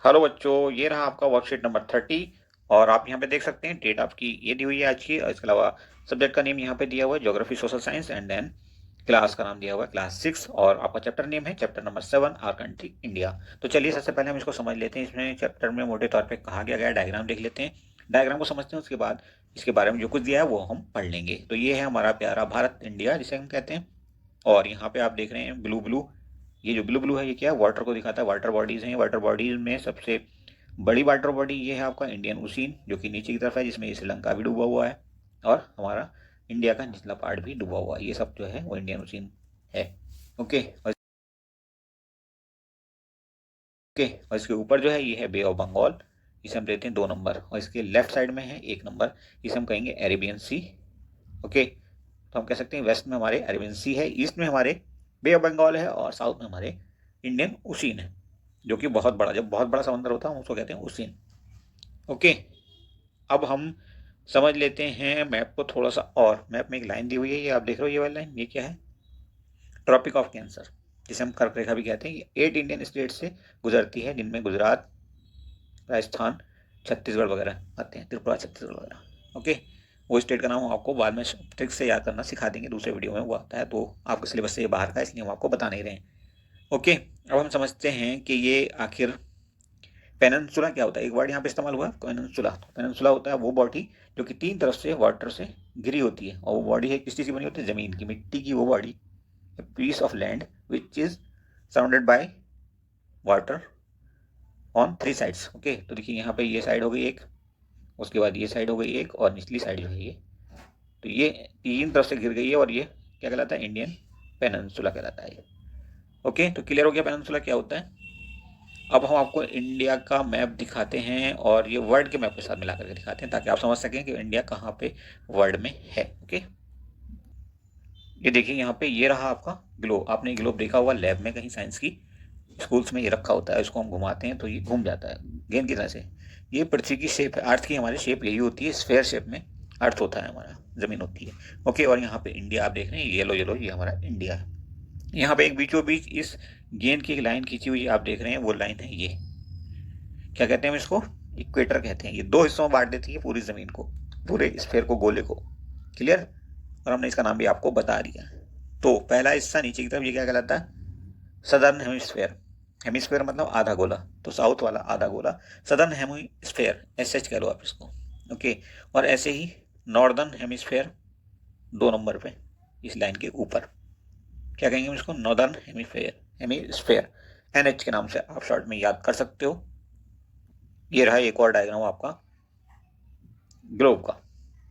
Hello बच्चों, ये रहा आपका वर्कशीट नंबर 30। और आप यहाँ पे देख सकते हैं डेट आपकी ये दी हुई है आज की, और इसके अलावा सब्जेक्ट का नेम यहाँ पे दिया हुआ है geography social science, and then class का नाम दिया हुआ है क्लास 6, और आपका चैप्टर नेम है chapter number 7 our country India. तो चलिए सबसे पहले हम इसको समझ लेते हैं। इसमें चैप्टर में मोटे तौर पर कहा गया गया डायग्राम देख लेते हैं। डायग्राम को समझते हैं, उसके बाद इसके बारे में जो कुछ दिया है वो हम पढ़ लेंगे। तो ये है हमारा प्यारा भारत इंडिया जिसे हम कहते हैं। और यहाँ पे आप देख रहे हैं ब्लू ब्लू, ये जो ब्लू ब्लू है ये क्या है, वाटर को दिखाता है। वाटर बॉडीज हैं। वाटर बॉडीज में सबसे बड़ी वाटर बॉडी ये है आपका इंडियन ओशियन, जो कि नीचे की तरफ है, जिसमें श्रीलंका भी डूबा हुआ है और हमारा इंडिया का निचला पार्ट भी डूबा हुआ है। ये सब जो है वो इंडियन ओशियन है। ओके। और इसके ऊपर जो है ये है बे ऑफ बंगाल, इसे हम देते हैं 2 नंबर, और इसके लेफ्ट साइड में है 1 नंबर, इसे हम कहेंगे अरेबियन सी। ओके। तो हम कह सकते हैं वेस्ट में हमारे अरेबियन सी है, ईस्ट में हमारे बे ऑफ बंगाल है, और साउथ में हमारे इंडियन ओशियन है, जो कि बहुत बड़ा, जब बहुत बड़ा समंदर होता है उसको कहते हैं ओशियन। ओके। अब हम समझ लेते हैं मैप को थोड़ा सा। और मैप में एक लाइन दी हुई है, ये आप देख रहे हो, ये वाली लाइन, ये क्या है, ट्रॉपिक ऑफ कैंसर, जिसे हम कर्क रेखा भी कहते हैं। ये 8 इंडियन स्टेट से गुजरती है, जिनमें गुजरात, राजस्थान, छत्तीसगढ़ वगैरह आते हैं, त्रिपुरा, छत्तीसगढ़ वगैरह। ओके। वो स्टेट का नाम हम आपको बाद में ट्रिक से याद करना सिखा देंगे, दूसरे वीडियो में वो आता है, तो आपके सिलेबस से ये बाहर का, इसलिए हम आपको बता नहीं रहे हैं। ओके। अब हम समझते हैं कि ये आखिर पेनिनसुला क्या होता है। एक वर्ड यहाँ पे इस्तेमाल हुआ, पेनिनसुला। पेनिनसुला होता है वो बॉडी जो कि 3 तरफ से वाटर से घिरी होती है, और वो बॉडी है किस चीज़ की बनी होती है, जमीन की, मिट्टी की वो body, piece of land which is surrounded by water on 3 sides. Okay. तो देखिए यहाँ पे ये साइड हो गई एक, उसके बाद ये साइड हो गई एक, और निचली साइड जो है ये, तो ये 3 तरफ से घिर गई है, और ये क्या कहलाता है, इंडियन पेनिनसुला कहलाता है। ओके। तो क्लियर हो गया पेनिनसुला क्या होता है। अब हम आपको इंडिया का मैप दिखाते हैं, और ये वर्ल्ड के मैप के साथ मिला करके दिखाते हैं, ताकि आप समझ सकें कि इंडिया कहाँ पे वर्ल्ड में है। ओके। ये देखिए यहाँ पे ये रहा आपका ग्लोब। आपने ग्लोब देखा होगा लैब में कहीं, साइंस की स्कूल्स में ये रखा होता है, इसको हम घुमाते हैं तो ये घूम जाता है गेंद की तरह से। ये पृथ्वी की शेप है, अर्थ की हमारी शेप यही होती है, स्फेयर शेप में अर्थ होता है हमारा, जमीन होती है। ओके। और यहाँ पे इंडिया आप देख रहे हैं, येलो येलो, ये हमारा इंडिया है। यहाँ पे एक बीचों बीच इस गेंद की एक लाइन खींची हुई आप देख रहे हैं, वो लाइन है ये, क्या कहते हैं हम इसको, इक्वेटर कहते हैं। ये 2 हिस्सों में बांट देती है पूरी जमीन को, पूरे स्फेयर को, गोले को। क्लियर। और हमने इसका नाम भी आपको बता दिया। तो पहला हिस्सा नीचे की तरफ ये क्या कहलाता है, सदर्न हेमिस्फेयर। हेमिस्फेयर मतलब आधा गोला, तो साउथ वाला आधा गोला सदर्न हेमिस्फेयर, एस कह लो आप इसको। ओके। और ऐसे ही नॉर्दर्न हेमिस्फेयर 2 नंबर पे इस लाइन के ऊपर, क्या कहेंगे हम इसको, नॉर्दर्न हेमिस्फेयर, हेमिस्फेयर, NH के नाम से आप शॉर्ट में याद कर सकते हो। ये रहा एक और डायग्राम आपका ग्लोब का।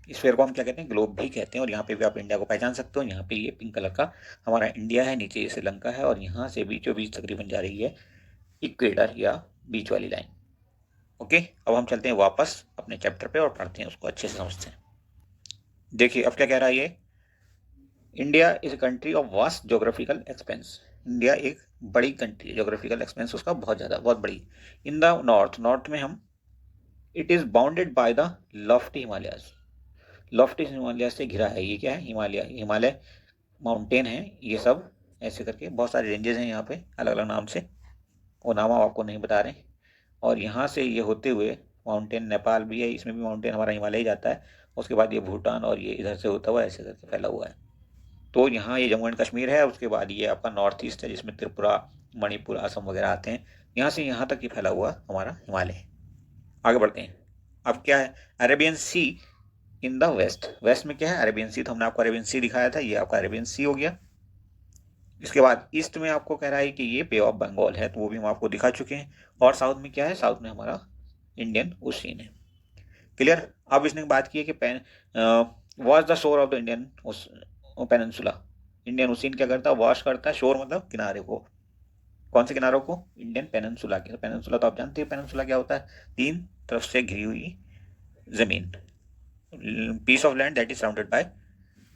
स्फेयर को हम क्या कहते हैं, ग्लोब भी कहते हैं। और यहाँ पे भी आप इंडिया को पहचान सकते हो। यहाँ पे ये पिंक कलर का हमारा इंडिया है, नीचे ये श्रीलंका है, और यहाँ से बीचों बीच तकरीबन जा रही है इक्वेटर या बीच वाली लाइन। ओके। अब हम चलते हैं वापस अपने चैप्टर पे और पढ़ते हैं उसको, अच्छे से समझते हैं। देखिए अब क्या कह रहा है ये, India is a country of vast geographical expense. India एक बड़ी कंट्री, जोग्राफिकल एक्सपेंस उसका बहुत ज़्यादा, बहुत बड़ी। इन द नॉर्थ, नॉर्थ में हम, it is bounded by the Lofty Himalayas. Lofty Himalaya से घिरा है। ये क्या है, हिमालय, हिमालय माउंटेन है ये सब, ऐसे करके बहुत सारे रेंजेस हैं यहाँ पे अलग अलग नाम से, वो नाम हम आपको नहीं बता रहे। और यहाँ से ये होते हुए माउंटेन, नेपाल भी है, इसमें भी माउंटेन हमारा हिमालय ही जाता है। उसके बाद ये भूटान, और ये इधर से होता हुआ ऐसे करके फैला हुआ है। तो यहाँ ये जम्मू एंड कश्मीर है। उसके बाद ये आपका नॉर्थ ईस्ट है, जिसमें त्रिपुरा, मणिपुर, असम वगैरह आते हैं। यहाँ से यहाँ तक ये फैला हुआ हमारा हिमालय है। आगे बढ़ते हैं। अब क्या है, Arabian sea in the west. West में क्या है, अरेबियन सी, तो हमने आपको अरेबियन सी दिखाया था, ये आपका अरेबियन सी हो गया। इसके बाद ईस्ट में आपको कह रहा है कि ये बे ऑफ बंगाल है, तो वो भी हम आपको दिखा चुके हैं। और साउथ में क्या है, साउथ में हमारा इंडियन ओशियन है। क्लियर। अब इसने बात की है कि wash the shore of the Indian peninsula. Indian ocean क्या करता है, वॉश करता है, शोर मतलब किनारे को। कौन से किनारों को, इंडियन पेनिनसुला के। पेनिनसुला तो आप जानते हैं पेनिनसुला क्या होता है, 3 तरफ से घिरी हुई जमीन, piece of land that is surrounded by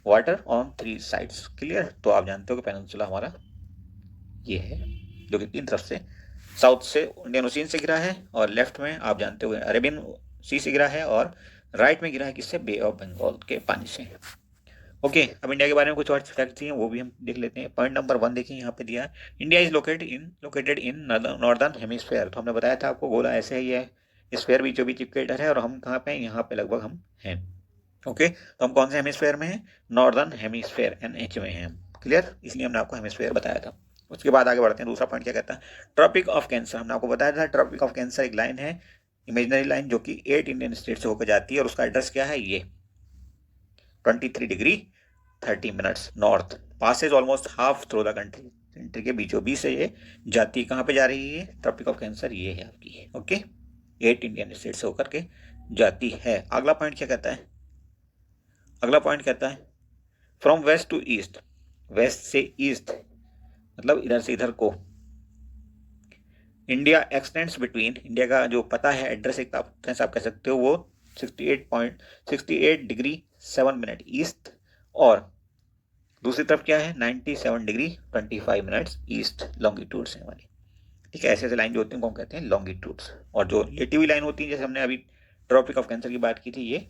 water on 3 sides. Clear. तो आप जानते हो कि पेनिनसुला हमारा ये है, जो कि 3 तरफ से, साउथ से इंडियन ओशियन से गिरा है, और लेफ्ट में आप जानते हो अरेबियन सी से गिरा है, और राइट में गिरा है किससे, बे ऑफ बंगाल के पानी से। ओके, अब इंडिया के बारे में कुछ और फैक्ट हैं वो भी हम देख लेते हैं। पॉइंट नंबर 1 देखिए यहाँ पे दिया है, India is located in northern hemisphere. तो हमने बताया था आपको, गोला ऐसे ही है, स्फेयर बीचों बीच इक्वेटर है और हम कहाँ पे हैं, यहाँ पे लगभग हम हैं। ओके, तो हम कौन से हेमिस्फेयर में हैं, नॉर्दर्न हेमिस्फेयर NH में हैं। क्लियर, इसलिए हमने आपको हेमिस्फेयर बताया था। उसके बाद आगे बढ़ते हैं, दूसरा पॉइंट क्या कहता है, ट्रॉपिक ऑफ कैंसर। हमने आपको बताया था ट्रॉपिक ऑफ कैंसर एक लाइन है, इमेजिनरी लाइन, जो कि 8 इंडियन स्टेट से होकर जाती है और उसका एड्रेस क्या है, ये 23 degree 30 minutes north, passes almost half through the country के बीचों बीच से ये जाती है। कहाँ पे जा रही है, ट्रॉपिक ऑफ कैंसर ये है आपकी। ओके, 8 इंडियन स्टेट से होकर के जाती है। अगला पॉइंट क्या कहता है, अगला पॉइंट कहता है from west to east, west से ईस्ट मतलब इधर से इधर को, इंडिया एक्सटेंड्स बिटवीन, इंडिया का जो पता है, एड्रेस एक आप कह सकते हो, वो 68 डिग्री 7 मिनट ईस्ट, और दूसरी तरफ क्या है 97 डिग्री 25 मिनट्स ईस्ट लॉन्गिट्यूड से हमारी। ठीक है, ऐसे ऐसे लाइन जो होती हैं उनको हम कहते हैं लॉन्गिट्यूड्स, और जो लेटी हुई लाइन होती है, जैसे हमने अभी ट्रॉपिक ऑफ कैंसर की बात की थी, ये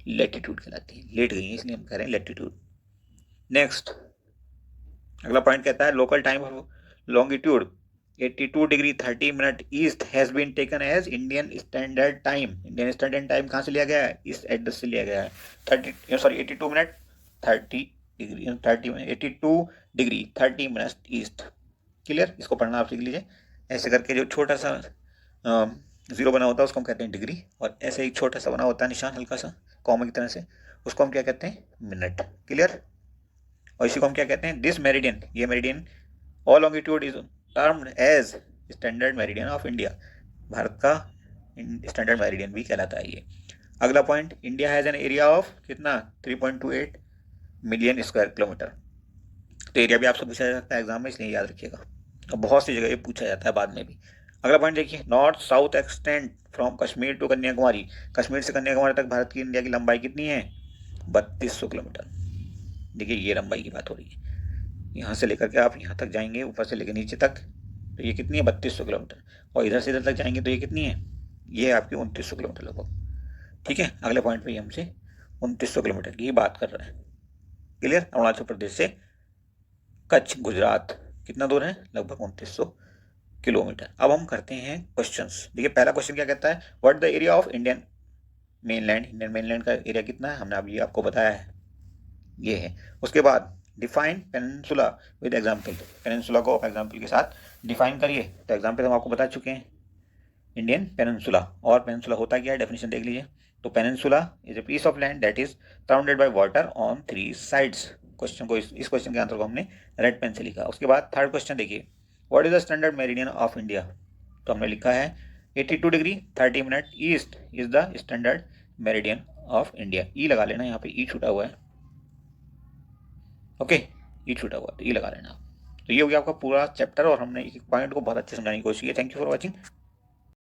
लेटीट्यूड कहलाती है, लेट गई है इसलिए हम कह रहे हैं लेटीट्यूड। नेक्स्ट, अगला पॉइंट कहता है local time of longitude 82 degree 30 minute east has been taken as Indian standard time. Indian standard time कहाँ से लिया गया है, इस एड्रेस से लिया गया है, 82 minute 30 degree 82 degree 30 minute east. Clear, इसको पढ़ना आप सीख लीजिए। ऐसे करके जो छोटा सा जीरो बना होता है उसको हम कहते हैं डिग्री, और ऐसे एक छोटा सा बना होता है निशान हल्का सा कॉमा की तरह से, उसको हम क्या कहते हैं, मिनट। क्लियर, और इसी को हम क्या कहते हैं, दिस मेरिडियन, ये meridian or longitude is termed as standard meridian of India, Bharat का स्टैंडर्ड मेरिडियन भी कहलाता है ये। अगला point, India has an area of कितना 3.28 मिलियन स्क्वायर किलोमीटर। तो एरिया भी आपसे पूछा जा सकता है एग्जाम में, इसलिए याद रखिएगा, और बहुत सी जगह ये पूछा जाता है बाद में भी। अगला पॉइंट देखिए, north south extend from Kashmir to Kanyakumari, Kashmir से कन्याकुमारी तक भारत की, इंडिया की लंबाई कितनी है, 3200 किलोमीटर। देखिए ये लंबाई की बात हो रही है, यहाँ से लेकर के आप यहाँ तक जाएंगे, ऊपर से लेकर नीचे तक, तो ये कितनी है 3200 किलोमीटर, और इधर से इधर तक जाएंगे तो ये कितनी है, ये आपकी 2900 किलोमीटर लगभग। ठीक है, अगले पॉइंट पे हमसे 2900 किलोमीटर की बात कर रहा है। क्लियर, अरुणाचल प्रदेश से कच्छ गुजरात कितना दूर है, लगभग 2900 किलोमीटर। अब हम करते हैं क्वेश्चंस। देखिए पहला क्वेश्चन क्या कहता है, what the area of Indian mainland, Indian mainland का एरिया कितना है, हमने अभी आपको बताया है, ये है। उसके बाद define peninsula with example, peninsula को एग्जाम्पल के साथ डिफाइन करिए। तो एग्जाम्पल हम आपको बता चुके हैं, इंडियन पेनिनसुला, और पेनिनसुला होता क्या है, डेफिनेशन देख लीजिए। तो peninsula is a piece of land that is surrounded by water on 3 sides. Question को इस क्वेश्चन के आंसर को हमने रेड पेन से लिखा। उसके बाद थर्ड क्वेश्चन देखिए, what is the standard meridian of India. तो हमने लिखा है 82 degree 30 minute east is the standard meridian of India. E लगा लेना, यहाँ पे ई छूटा हुआ है, ओके, ई छूटा हुआ तो ई लगा लेना। तो ये हो गया आपका पूरा चैप्टर, और हमने एक पॉइंट को बहुत अच्छे से समझाने की कोशिश की। Thank you for watching.